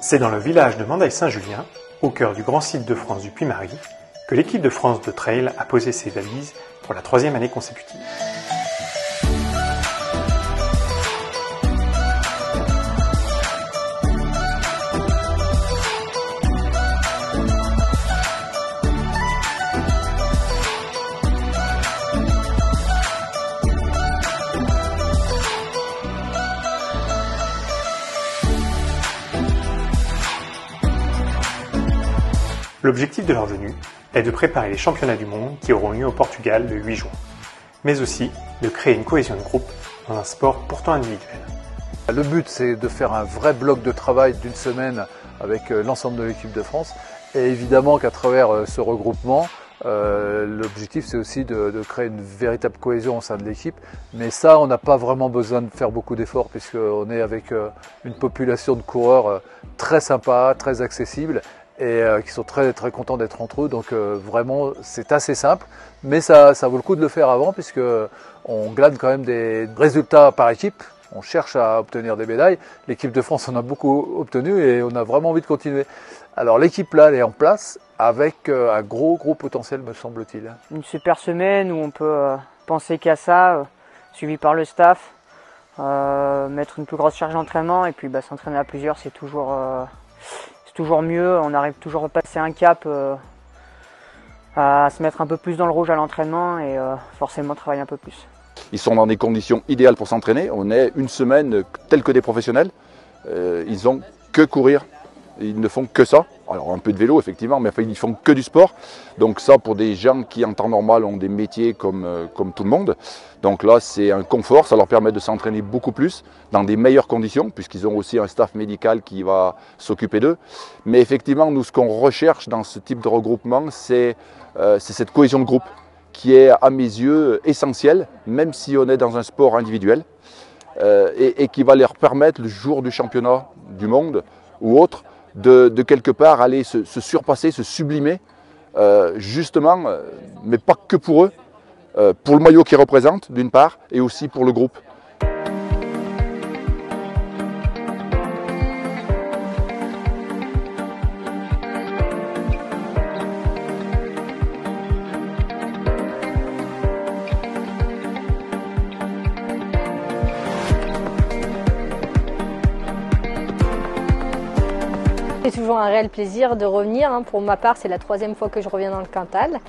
C'est dans le village de Mandaille-Saint-Julien, au cœur du grand site de France du Puy-Marie, que l'équipe de France de trail a posé ses valises pour la 3e année consécutive. L'objectif de leur venue est de préparer les championnats du monde qui auront lieu au Portugal le 8 juin, mais aussi de créer une cohésion de groupe dans un sport pourtant individuel. Le but, c'est de faire un vrai bloc de travail d'une semaine avec l'ensemble de l'équipe de France. Et évidemment qu'à travers ce regroupement, l'objectif, c'est aussi de créer une véritable cohésion au sein de l'équipe. Mais ça, on n'a pas vraiment besoin de faire beaucoup d'efforts puisqu'on est avec une population de coureurs très sympa, très accessible et qui sont très contents d'être entre eux. Donc vraiment, c'est assez simple. Mais ça vaut le coup de le faire avant puisqu'on glane quand même des résultats par équipe. On cherche à obtenir des médailles. L'équipe de France en a beaucoup obtenu et on a vraiment envie de continuer. Alors l'équipe là, elle est en place avec un gros potentiel, me semble-t-il. Une super semaine où on peut penser qu'à ça, suivi par le staff, mettre une plus grosse charge d'entraînement et puis s'entraîner à plusieurs, c'est toujours mieux. On arrive toujours à passer un cap, à se mettre un peu plus dans le rouge à l'entraînement et forcément travailler un peu plus. Ils sont dans des conditions idéales pour s'entraîner. On est une semaine telle que des professionnels. Ils ont que courir. Ils ne font que ça. Alors un peu de vélo effectivement, mais ils font que du sport. Donc ça pour des gens qui en temps normal ont des métiers comme tout le monde. Donc là c'est un confort, ça leur permet de s'entraîner beaucoup plus dans des meilleures conditions puisqu'ils ont aussi un staff médical qui va s'occuper d'eux. Mais effectivement nous ce qu'on recherche dans ce type de regroupement c'est cette cohésion de groupe qui est à mes yeux essentielle même si on est dans un sport individuel et qui va leur permettre le jour du championnat du monde ou autre de quelque part aller se surpasser, se sublimer, justement, mais pas que pour eux, pour le maillot qu'ils représentent d'une part, et aussi pour le groupe. C'est toujours un réel plaisir de revenir. Pour ma part, c'est la 3e fois que je reviens dans le Cantal.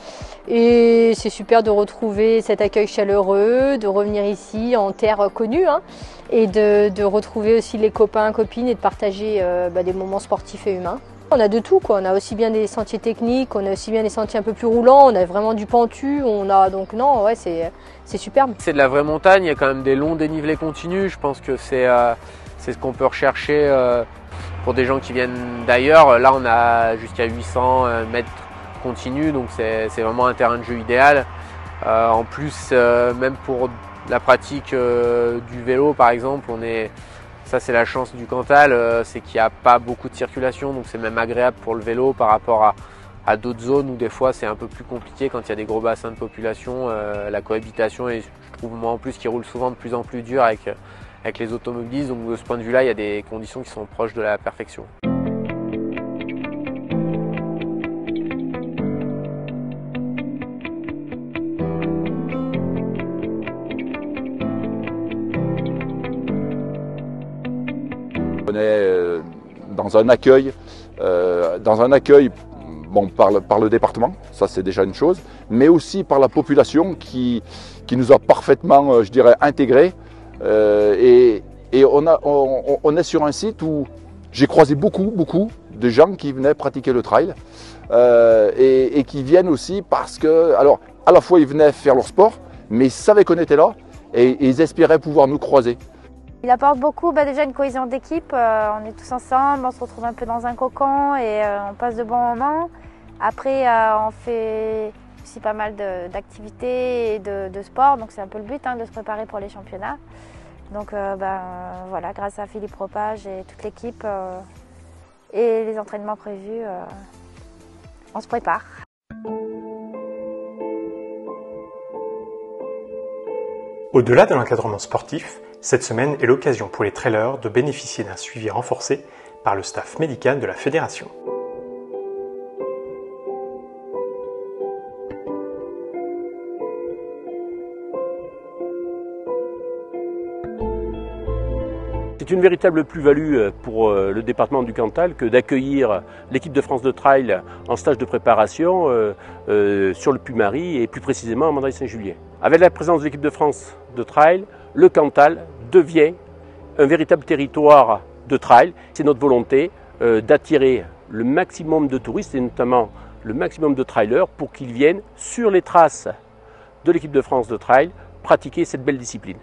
Et c'est super de retrouver cet accueil chaleureux, de revenir ici en terre connue et de retrouver aussi les copains, copines et de partager des moments sportifs et humains. On a de tout, quoi. On a aussi bien des sentiers techniques, on a aussi bien des sentiers un peu plus roulants, on a vraiment du pentu, donc non, ouais, c'est superbe. C'est de la vraie montagne, il y a quand même des longs dénivelés continus. Je pense que c'est ce qu'on peut rechercher pour des gens qui viennent d'ailleurs. Là on a jusqu'à 800 mètres continus, donc c'est vraiment un terrain de jeu idéal. En plus, même pour la pratique du vélo par exemple, ça c'est la chance du Cantal, c'est qu'il n'y a pas beaucoup de circulation, donc c'est même agréable pour le vélo par rapport à d'autres zones où des fois c'est un peu plus compliqué quand il y a des gros bassins de population. La cohabitation est, je trouve moi en plus, qui roule souvent de plus en plus dur avec les automobilistes, donc de ce point de vue-là, il y a des conditions qui sont proches de la perfection. On est dans un accueil bon, par le département, ça c'est déjà une chose, mais aussi par la population qui nous a parfaitement, je dirais, intégrés. Et on est sur un site où j'ai croisé beaucoup de gens qui venaient pratiquer le trail et qui viennent aussi parce que, alors à la fois ils venaient faire leur sport, mais ils savaient qu'on était là et ils espéraient pouvoir nous croiser. Il apporte beaucoup, déjà une cohésion d'équipe, on est tous ensemble, on se retrouve un peu dans un cocon et on passe de bons moments. Après on fait aussi pas mal d'activités et de sport, donc c'est un peu le but de se préparer pour les championnats. Donc voilà, grâce à Philippe Ropage et toute l'équipe et les entraînements prévus, on se prépare. Au-delà de l'encadrement sportif, cette semaine est l'occasion pour les trailers de bénéficier d'un suivi renforcé par le staff médical de la fédération. C'est une véritable plus-value pour le département du Cantal que d'accueillir l'équipe de France de trail en stage de préparation sur le Puy-Mary et plus précisément à Mandaille-Saint-Julien. Avec la présence de l'équipe de France de trail, le Cantal devient un véritable territoire de trail. C'est notre volonté d'attirer le maximum de touristes et notamment le maximum de trailers pour qu'ils viennent sur les traces de l'équipe de France de trail pratiquer cette belle discipline.